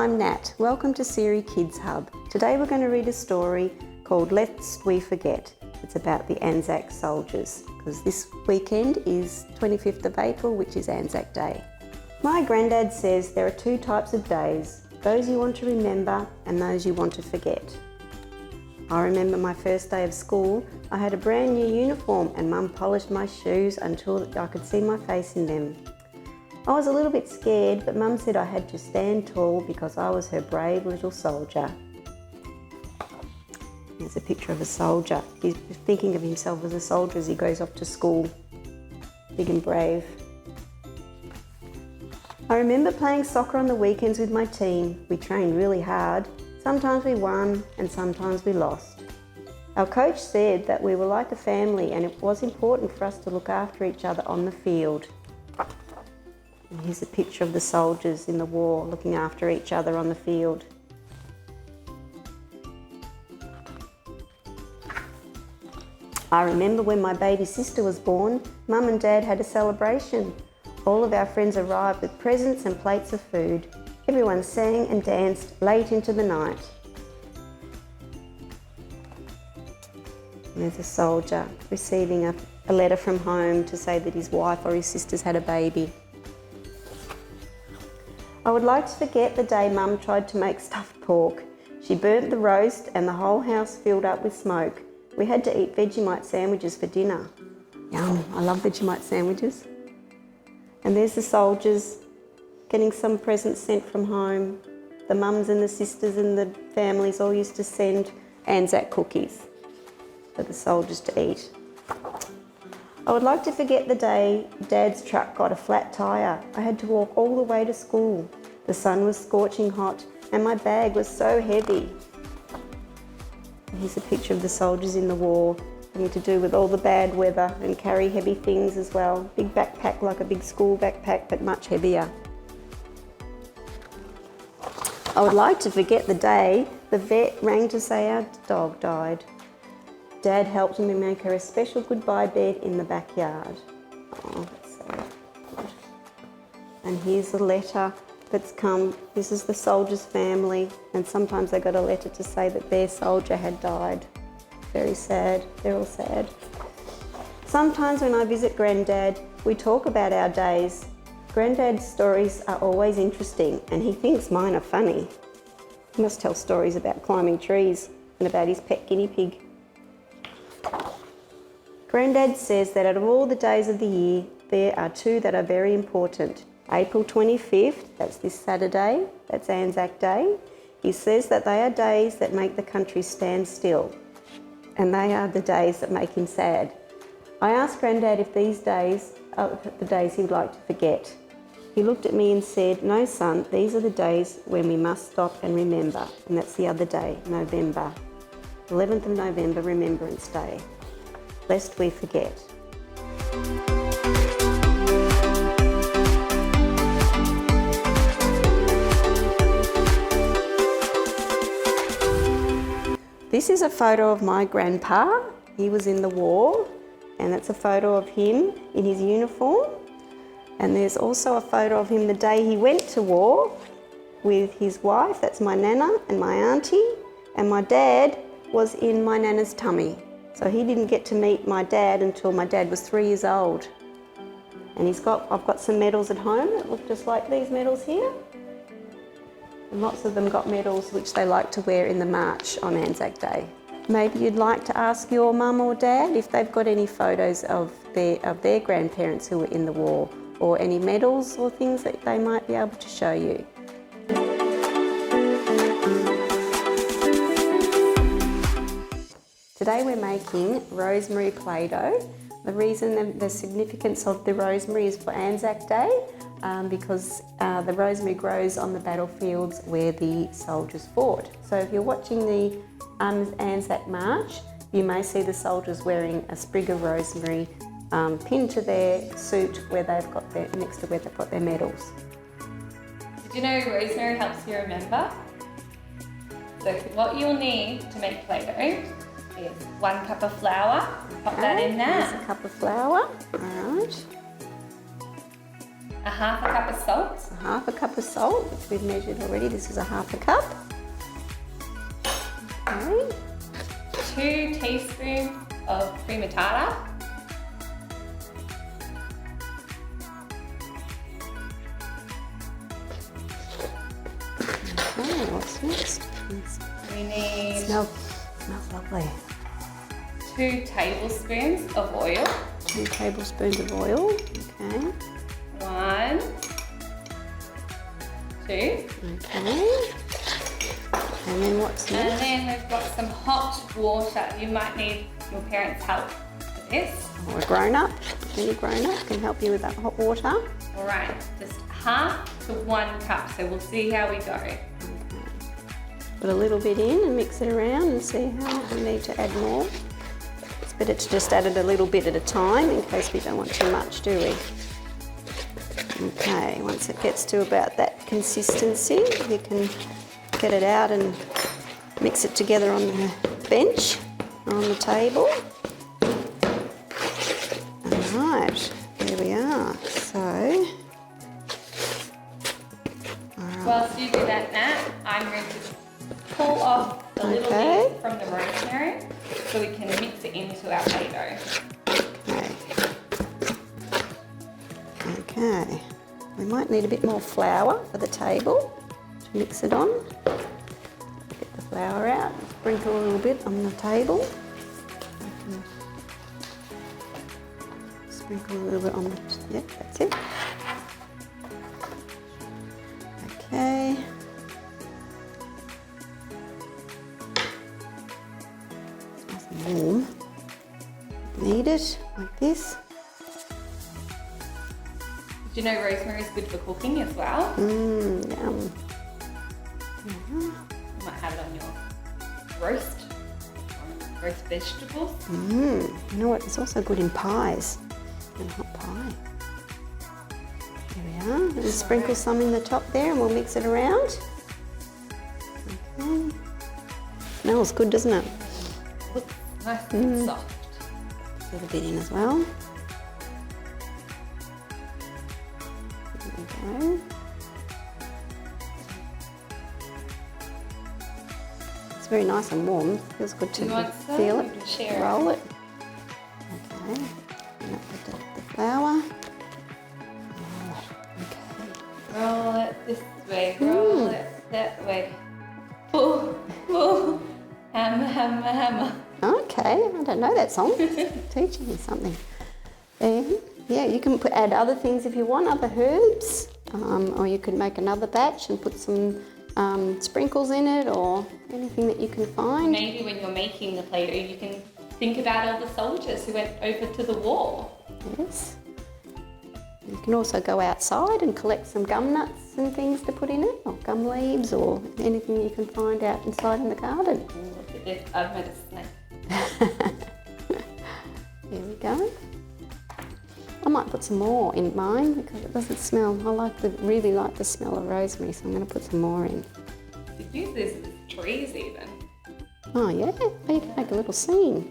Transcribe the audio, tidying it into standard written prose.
I'm Nat. Welcome to Cire Kids Hub. Today we're going to read a story called Lest We Forget. It's about the Anzac soldiers, because this weekend is 25th of April, which is Anzac Day. My granddad says there are two types of days, those you want to remember and those you want to forget. I remember my first day of school. I had a brand new uniform and Mum polished my shoes until I could see my face in them. I was a little bit scared, but Mum said I had to stand tall because I was her brave little soldier. There's a picture of a soldier. He's thinking of himself as a soldier as he goes off to school. Big and brave. I remember playing soccer on the weekends with my team. We trained really hard. Sometimes we won and sometimes we lost. Our coach said that we were like a family and it was important for us to look after each other on the field. And here's a picture of the soldiers in the war looking after each other on the field. I remember when my baby sister was born, Mum and Dad had a celebration. All of our friends arrived with presents and plates of food. Everyone sang and danced late into the night. And there's a soldier receiving a letter from home to say that his wife or his sister's had a baby. I would like to forget the day Mum tried to make stuffed pork. She burnt the roast and the whole house filled up with smoke. We had to eat Vegemite sandwiches for dinner. Yum, I love Vegemite sandwiches. And there's the soldiers getting some presents sent from home. The mums and the sisters and the families all used to send Anzac cookies for the soldiers to eat. I would like to forget the day Dad's truck got a flat tyre. I had to walk all the way to school. The sun was scorching hot and my bag was so heavy. Here's a picture of the soldiers in the war, having to do with all the bad weather and carry heavy things as well. Big backpack, like a big school backpack, but much heavier. I would like to forget the day the vet rang to say our dog died. Dad helped me make her a special goodbye bed in the backyard. Oh, that's so good. And here's a letter that's come. This is the soldier's family, and sometimes they got a letter to say that their soldier had died. Very sad. They're all sad. Sometimes when I visit Granddad, we talk about our days. Granddad's stories are always interesting, and he thinks mine are funny. He must tell stories about climbing trees and about his pet guinea pig. Granddad says that out of all the days of the year, there are two that are very important. April 25th, that's this Saturday, that's Anzac Day. He says that they are days that make the country stand still, and they are the days that make him sad. I asked Granddad if these days are the days he would like to forget. He looked at me and said, "No son, these are the days when we must stop and remember." And that's the other day, November. 11th of November, Remembrance Day. Lest we forget. This is a photo of my grandpa. He was in the war, and that's a photo of him in his uniform. And there's also a photo of him the day he went to war with his wife. That's my nana and my auntie. And my dad was in my nana's tummy. So he didn't get to meet my dad until my dad was 3 years old. And I've got some medals at home that look just like these medals here. And lots of them got medals which they like to wear in the march on Anzac Day. Maybe you'd like to ask your mum or dad if they've got any photos of their grandparents who were in the war, or any medals or things that they might be able to show you. Today we're making rosemary playdough. The reason, the significance of the rosemary is for Anzac Day, because the rosemary grows on the battlefields where the soldiers fought. So if you're watching the Anzac March, you may see the soldiers wearing a sprig of rosemary pinned to their suit where they've got next to where they've got their medals. Did you know rosemary helps you remember? So what you'll need to make playdough is 1 cup of flour. Pop that in there. There's a cup of flour. All right. a half a cup of salt. A half a cup of salt, which we've measured already. This is a half a cup. Okay. 2 teaspoons of cream of tartar. Okay, what's next? We need Smells lovely. 2 tablespoons of oil. 2 tablespoons of oil. Okay. 1, 2. Okay. And then what's And next? then we've got some hot water. You might need your parents' help with this. Or a grown-up. Any grown-up can help you with that hot water. All right, just half to 1 cup. So we'll see how we go. Okay. Put a little bit in and mix it around and see how we need to add more. It's better to just add it a little bit at a time in case we don't want too much, do we? Okay, once it gets to about that consistency, you can get it out and mix it together on the bench or on the table. Alright, there we are. So, Whilst you do that, Nat, I'm going to pull off a little Okay. bit from the rosemary so we can mix it into our play-dough. okay. We might need a bit more flour for the table to mix it on. Get the flour out, sprinkle a little bit on the table. Sprinkle a little bit on the, yep, that's it. Okay. It's nice and warm. Knead it like this. Do you know rosemary is good for cooking as well? Yum. You might have it on your roast vegetables. You know what? It's also good in pies and hot pie. There we are. And sprinkle some in the top there, and we'll mix it around. Okay. Smells good, doesn't it? Looks nice and soft. A little bit in as well. There we go. It's very nice and warm. Feels good to You want some? feel We it. can share. Roll it. Okay. And up with the flour. Okay. Roll it this way, roll it that way. Pull, pull, hammer, hammer, hammer. Okay, I don't know that song. Teaching me something. Yeah, you can add other things if you want, other herbs, or you could make another batch and put some sprinkles in it, or anything that you can find. Maybe when you're making the play-doh, you can think about all the soldiers who went over to the war. Yes. You can also go outside and collect some gum nuts and things to put in it, or gum leaves, or anything you can find out inside in the garden. Ooh, look at this, I've made a snake. There we go. I might put some more in mine because it doesn't smell. Really like the smell of rosemary, so I'm going to put some more in. You could use this as trees even. Oh yeah, you can make a little scene.